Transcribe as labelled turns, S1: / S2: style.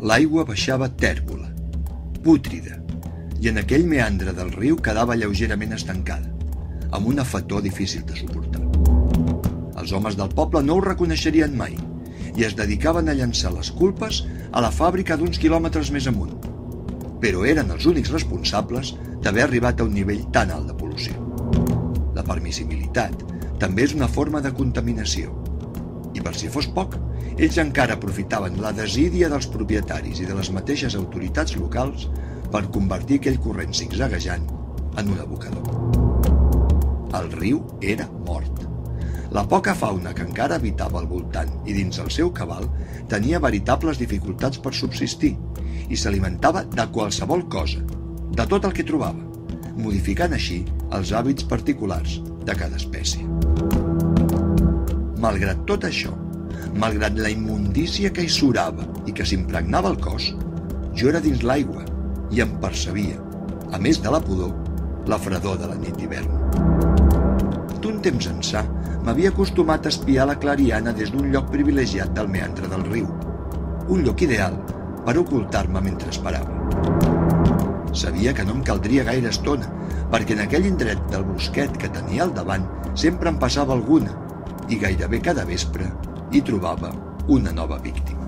S1: L'aigua baixava tèrbola, pútrida, i en aquell meandre del riu quedava lleugerament estancada, amb una fetor difícil de suportar. Els homes del poble no ho reconeixerien mai i es dedicaven a llançar les culpes a la fàbrica d'uns quilòmetres més amunt, però eren els únics responsables d'haver arribat a un nivell tan alt de pol·lució. La permissibilitat també és una forma de contaminació, i per si fos poc, ells encara aprofitaven la desídia dels propietaris i de les mateixes autoritats locals per convertir aquell corrent zigzaguejant en un abocador. El riu era mort. La poca fauna que encara habitava al voltant i dins el seu cabal tenia veritables dificultats per subsistir i s'alimentava de qualsevol cosa, de tot el que trobava, modificant així els hàbits particulars de cada espècie. Malgrat tot això, malgrat la immundícia que hi surava i que s'impregnava el cos, jo era dins l'aigua i em percebia, a més de la pudor, la fredor de la nit d'hivern. D'un temps ençà m'havia acostumat a espiar la clariana des d'un lloc privilegiat del meandre del riu, un lloc ideal per ocultar-me mentre esperava. Sabia que no em caldria gaire estona, perquè en aquell indret del bosquet que tenia al davant sempre em passava alguna, i gairebé cada vespre hi trobava una nova víctima.